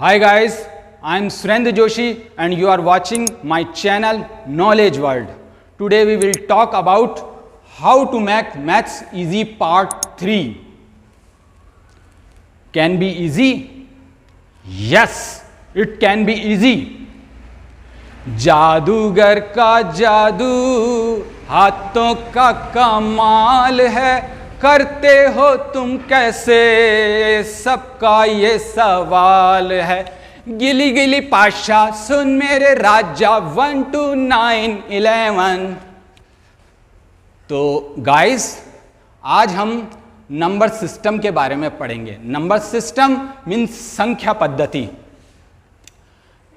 Hi guys, I am Surendra Joshi and you are watching my channel Knowledge World. Today we will talk about how to make maths easy part 3. Can be easy? Yes, it can be easy. जादूगर का जादू हाथों का कमाल है, करते हो तुम कैसे सबका ये सवाल है। गिली गिली पाशा सुन मेरे राजा 1 to 9 11। तो गाइस आज हम नंबर सिस्टम के बारे में पढ़ेंगे। नंबर सिस्टम मीन्स संख्या पद्धति।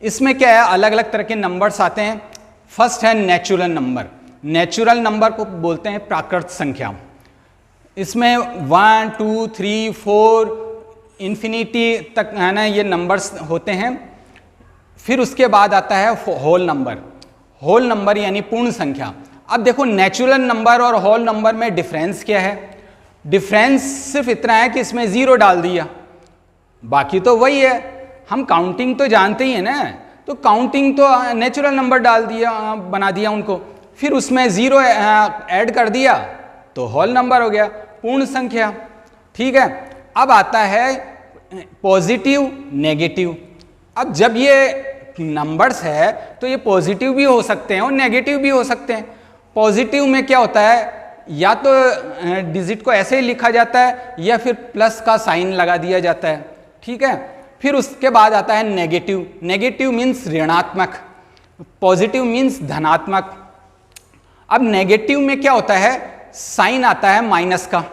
इसमें क्या है, अलग अलग तरह के नंबर्स आते हैं। फर्स्ट है नेचुरल नंबर। नेचुरल नंबर को बोलते हैं प्राकृत संख्या। इसमें 1 2 3 4 इन्फिनिटी तक है ना, ये नंबर्स होते हैं। फिर उसके बाद आता है होल नंबर। होल नंबर यानी पूर्ण संख्या। अब देखो नेचुरल नंबर और होल नंबर में डिफरेंस क्या है। डिफरेंस सिर्फ इतना है कि इसमें 0 डाल दिया, बाकी तो वही है। हम काउंटिंग तो जानते ही है ना, तो काउंटिंग तो नेचुरल नंबर डाल दिया, बना दिया उनको। फिर उसमें 0 ऐड कर दिया तो होल नंबर हो गया, पूर्ण संख्या। ठीक है। अब आता है पॉजिटिव नेगेटिव। अब जब ये नंबर्स है तो ये पॉजिटिव भी हो सकते हैं और नेगेटिव भी हो सकते हैं। पॉजिटिव में क्या होता है, या तो डिजिट को ऐसे ही लिखा जाता है या फिर प्लस का साइन लगा दिया जाता है। ठीक है। फिर उसके बाद आता है नेगेटिव। नेगेटिव मीन्स ऋणात्मक, पॉजिटिव मीन्स धनात्मक। अब नेगेटिव में क्या होता है, साइन आता है माइनस का।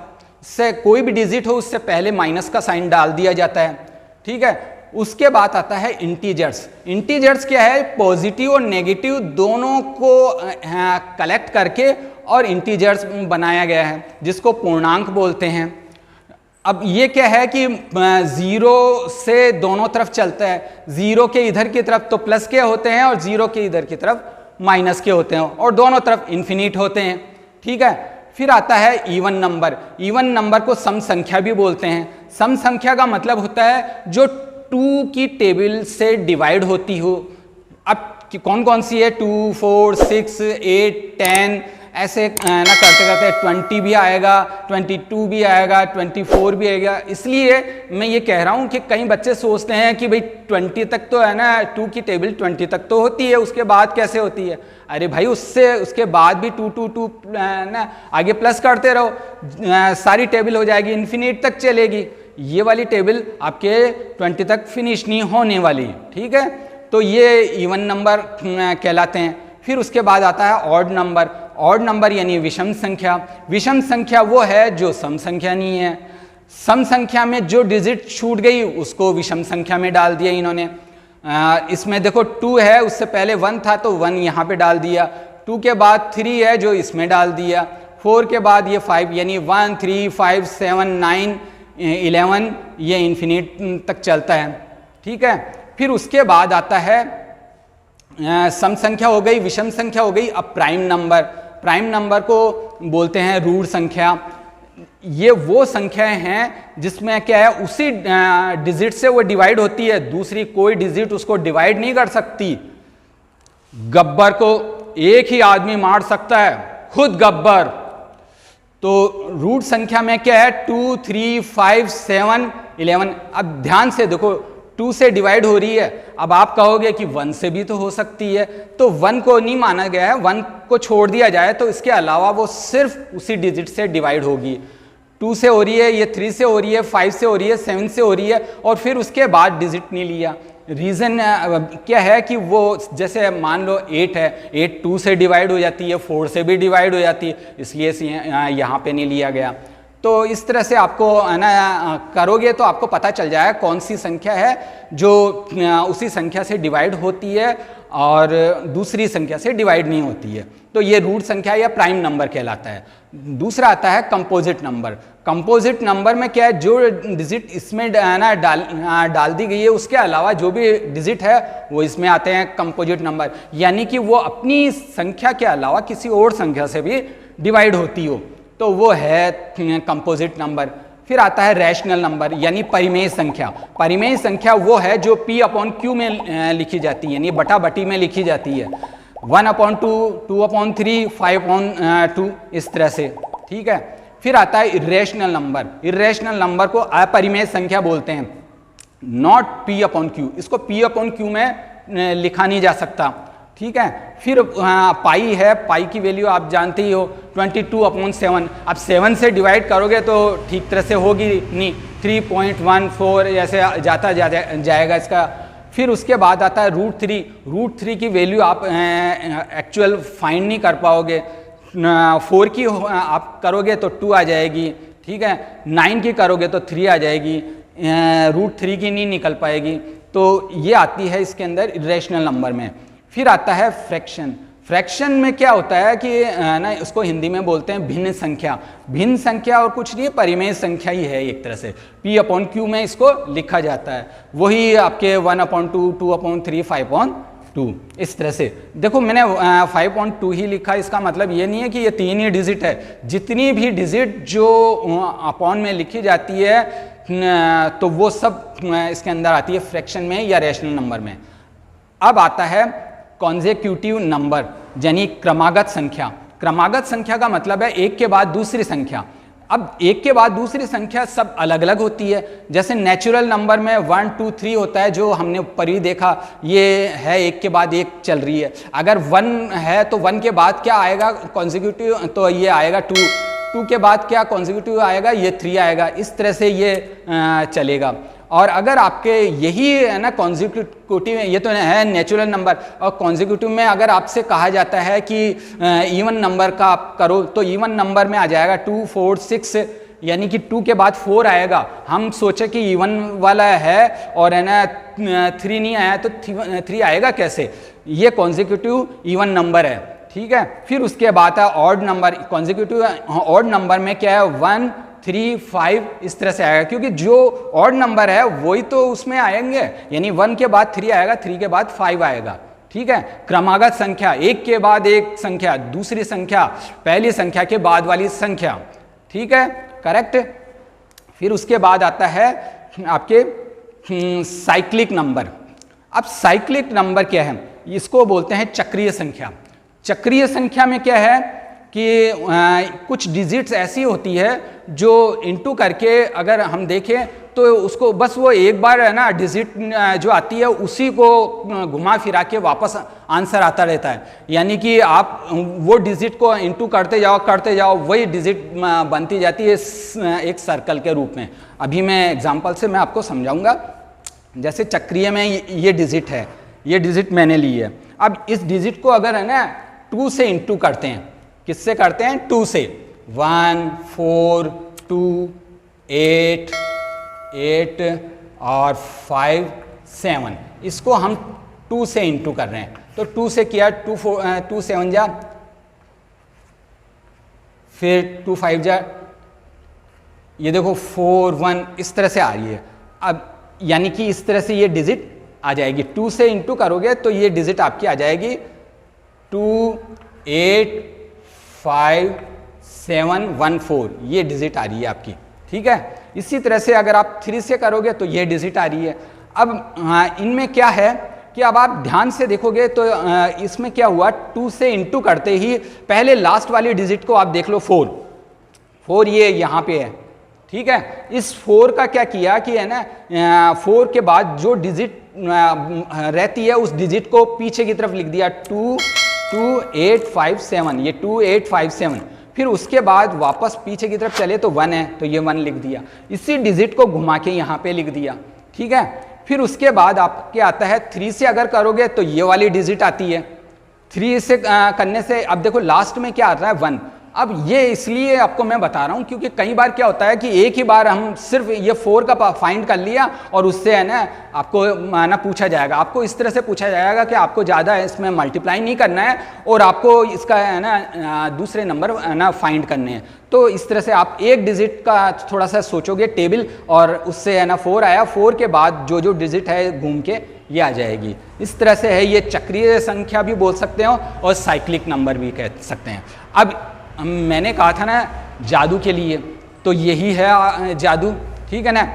से कोई भी डिजिट हो उससे पहले माइनस का साइन डाल दिया जाता है। ठीक है। उसके बाद आता है इंटीजर्स। इंटीजर्स क्या है, पॉजिटिव और नेगेटिव दोनों को कलेक्ट करके और इंटीजर्स बनाया गया है, जिसको पूर्णांक बोलते हैं। अब ये क्या है कि 0 से दोनों तरफ चलता है। 0 के इधर की तरफ तो प्लस के होते हैं और 0 के इधर की तरफ माइनस के होते हैं, और दोनों तरफ इन्फिनिट होते हैं। ठीक है। फिर आता है इवन नंबर। इवन नंबर को सम संख्या भी बोलते हैं। सम संख्या का मतलब होता है जो 2 की टेबल से डिवाइड होती हो। अब कौन कौन सी है, 2 4 6 8 10 ऐसे ना करते करते 20 भी आएगा, 22 भी आएगा, 24 भी आएगा। इसलिए मैं ये कह रहा हूँ कि कई बच्चे सोचते हैं कि भाई 20 तक तो है ना, 2 की टेबल 20 तक तो होती है, उसके बाद कैसे होती है। अरे भाई उसके बाद भी 2 2 2 ना आगे प्लस करते रहो, सारी टेबल हो जाएगी, इन्फिनिट तक चलेगी। ये वाली टेबल आपके 20 तक फिनिश नहीं होने वाली। ठीक है। तो ये इवन नंबर कहलाते हैं। फिर उसके बाद आता है ऑड नंबर। ऑड नंबर यानी विषम संख्या। विषम संख्या वो है जो सम संख्या नहीं है। सम संख्या में जो डिजिट छूट गई उसको विषम संख्या में डाल दिया इन्होंने। इसमें देखो 2 है, उससे पहले 1 था तो 1 यहाँ पे डाल दिया। 2 के बाद 3 है जो इसमें डाल दिया। 4 के बाद ये 5, यानी 1 3 5 7 9 11 ये इन्फिनिट तक चलता है। ठीक है। फिर उसके बाद आता है सम संख्या हो गई, विषम संख्या हो गई। अब प्राइम नंबर। प्राइम नंबर को बोलते हैं रूढ़ संख्या। ये वो संख्याएं हैं जिसमें क्या है, उसी डिजिट से वो डिवाइड होती है, दूसरी कोई डिजिट उसको डिवाइड नहीं कर सकती। गब्बर को एक ही आदमी मार सकता है, खुद गब्बर। तो रूढ़ संख्या में क्या है, 2 3 5 7 11। अब ध्यान से देखो, 2 से डिवाइड हो रही है। अब आप कहोगे कि 1 से भी तो हो सकती है, तो 1 को नहीं माना गया है। 1 को छोड़ दिया जाए तो इसके अलावा वो सिर्फ उसी डिजिट से डिवाइड होगी। 2 से हो रही है, ये 3 से हो रही है, 5 से हो रही है, 7 से हो रही है, और फिर उसके बाद डिजिट नहीं लिया। रीज़न क्या है कि वो जैसे मान लो 8 है, 8 2 से डिवाइड हो जाती है, 4 से भी डिवाइड हो जाती है, इसलिए यहाँ पे नहीं लिया गया। तो इस तरह से आपको है ना करोगे तो आपको पता चल जाएगा कौन सी संख्या है जो उसी संख्या से डिवाइड होती है और दूसरी संख्या से डिवाइड नहीं होती है। तो ये रूट संख्या या प्राइम नंबर कहलाता है। दूसरा आता है कंपोजिट नंबर। कंपोजिट नंबर में क्या है, जो डिजिट इसमें ना डाल दी गई है उसके अलावा जो भी डिजिट है वो इसमें आते हैं कंपोजिट नंबर, यानी कि वो अपनी संख्या के अलावा किसी और संख्या से भी डिवाइड होती हो, तो वो है कंपोजिट नंबर। फिर आता है रैशनल नंबर यानी परिमेय संख्या। परिमेय संख्या वो है जो P/Q में लिखी जाती है, यानी बटा बटी में लिखी जाती है, 1/2, 2/3, 5/2, इस तरह से, ठीक है। फिर आता है इरेशनल नंबर। इरेशनल नंबर को अपरिमेय संख्या बोलते हैं, नॉट P/Q, इसको P/Q में लिखा नहीं जा सकता, ठीक है। फिर पाई है, पाई की वैल्यू आप जानते ही हो 22/7। अब 7 से डिवाइड करोगे तो ठीक तरह से होगी नहीं, 3.14 ऐसे जाएगा इसका। फिर उसके बाद आता है √3। √3 की वैल्यू आप एक्चुअल फाइंड नहीं कर पाओगे। 4 की आप करोगे तो 2 आ जाएगी, ठीक है। 9 की करोगे तो 3 आ जाएगी, √3 की नहीं निकल पाएगी। तो ये आती है इसके अंदर इरेशनल नंबर में। फिर आता है फ्रैक्शन। फ्रैक्शन में क्या होता है कि ना, उसको हिंदी में बोलते हैं भिन्न संख्या। भिन्न संख्या और कुछ नहीं, परिमेय संख्या ही है एक तरह से। P/Q में इसको लिखा जाता है, वही आपके 1/2, 2/3, 5/2, इस तरह से। देखो मैंने 5/2 ही लिखा, इसका मतलब ये नहीं है कि ये 3 ही डिजिट है। जितनी भी डिजिट जो अपॉन में लिखी जाती है तो वो सब इसके अंदर आती है फ्रैक्शन में या रैशनल नंबर में। अब आता है कॉन्सेक्यूटिव नंबर यानी क्रमागत संख्या। क्रमागत संख्या का मतलब है एक के बाद दूसरी संख्या। अब एक के बाद दूसरी संख्या सब अलग अलग होती है। जैसे नेचुरल नंबर में 1, 2, 3 होता है, जो हमने ऊपर ही देखा, ये है एक के बाद एक चल रही है। अगर 1 है तो 1 के बाद क्या आएगा कॉन्सेक्यूटिव, तो ये आएगा 2। 2 के बाद क्या कॉन्सेक्यूटिव आएगा, ये 3 आएगा। इस तरह से ये चलेगा। और अगर आपके यही है ना कॉन्सेक्यूटिव, ये तो है नेचुरल नंबर, और कॉन्सेक्यूटिव में अगर आपसे कहा जाता है कि इवन नंबर का आप करो, तो इवन नंबर में आ जाएगा 2, 4, 6, यानी कि 2 के बाद 4 आएगा। हम सोचे कि इवन वाला है और है ना 3 नहीं आया, तो 3 आएगा कैसे? ये कॉन्सेक्यूटिव इवन नंबर है, ठीक है। फिर उसके बाद है odd number. Consecutive odd number में क्या है, 1, 3, 5 इस तरह से आएगा, क्योंकि जो ऑड नंबर है वही तो उसमें आएंगे, यानी 1 के बाद 3 आएगा, 3 के बाद 5 आएगा, ठीक है। क्रमागत संख्या, एक के बाद एक संख्या, दूसरी संख्या, पहली संख्या के बाद वाली संख्या, ठीक है, करेक्ट। फिर उसके बाद आता है आपके साइक्लिक नंबर। अब साइक्लिक नंबर क्या है, इसको बोलते हैं चक्रीय संख्या। चक्रीय संख्या में क्या है कि कुछ डिजिट्स ऐसी होती है जो इनटू करके अगर हम देखें तो उसको बस वो एक बार है ना डिजिट जो आती है उसी को घुमा फिरा के वापस आंसर आता रहता है। यानी कि आप वो डिजिट को इनटू करते जाओ, वही डिजिट बनती जाती है एक सर्कल के रूप में। अभी मैं एग्जांपल से मैं आपको समझाऊंगा। जैसे चक्रीय में ये डिजिट है, ये डिजिट मैंने ली है। अब इस डिजिट को अगर है ना 2 से इनटू करते हैं, किससे करते हैं, 2 से, 1, 4, 2, 8 और 5, 7, इसको हम 2 से इनटू कर रहे हैं। तो 2 से किया, 2 7 जा, फिर 2 5 जा, ये देखो 4 1 इस तरह से आ रही है। अब यानी कि इस तरह से ये डिजिट आ जाएगी। 2 से इनटू करोगे तो ये डिजिट आपकी आ जाएगी 2, 8, 5, 7, 1, 4, ये डिजिट आ रही है आपकी, ठीक है। इसी तरह से अगर आप 3 से करोगे तो ये डिजिट आ रही है। अब इनमें क्या है कि अब आप ध्यान से देखोगे तो इसमें क्या हुआ, 2 से इनटू करते ही पहले लास्ट वाली डिजिट को आप देख लो, 4 ये यहाँ पे है, ठीक है। इस 4 का क्या किया कि है ना 4 के बाद जो डिजिट रहती है उस डिजिट को पीछे की तरफ लिख दिया, 2, 8, 5, 7, ये 2, 8, 5, 7। फिर उसके बाद वापस पीछे की तरफ चले तो 1 है, तो ये 1 लिख दिया। इसी डिजिट को घुमा के यहाँ पे लिख दिया, ठीक है। फिर उसके बाद आपके आता है 3 से अगर करोगे तो ये वाली डिजिट आती है। 3 से करने से अब देखो लास्ट में क्या आता है, 1। अब ये इसलिए आपको मैं बता रहा हूँ क्योंकि कई बार क्या होता है कि एक ही बार हम सिर्फ ये 4 का फाइंड कर लिया और उससे है ना आपको ना पूछा जाएगा, आपको इस तरह से पूछा जाएगा कि आपको ज़्यादा इसमें मल्टीप्लाई नहीं करना है और आपको इसका है ना दूसरे नंबर ना फाइंड करने हैं। तो इस तरह से आप एक डिजिट का थोड़ा सा सोचोगे टेबल और उससे है ना 4 आया, 4 के बाद जो डिजिट है घूम के ये आ जाएगी। इस तरह से है, ये चक्रीय संख्या भी बोल सकते हो और साइक्लिक नंबर भी कह सकते हैं। अब मैंने कहा था ना जादू के लिए, तो यही है जादू, ठीक है ना।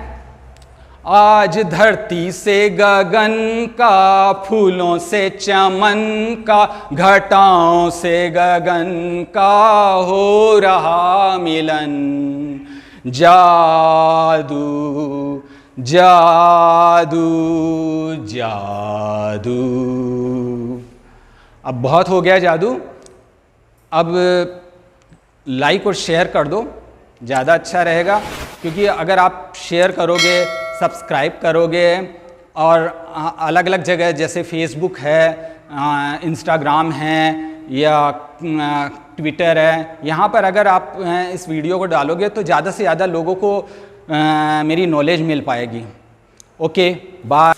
आज धरती से गगन का, फूलों से चमन का, घटाओं से गगन का हो रहा मिलन। जादू जादू जादू। अब बहुत हो गया जादू, अब लाइक और शेयर कर दो, ज़्यादा अच्छा रहेगा। क्योंकि अगर आप शेयर करोगे, सब्सक्राइब करोगे और अलग अलग जगह जैसे फेसबुक है, इंस्टाग्राम है या ट्विटर है, यहाँ पर अगर आप इस वीडियो को डालोगे तो ज़्यादा से ज़्यादा लोगों को मेरी नॉलेज मिल पाएगी। Okay, bye.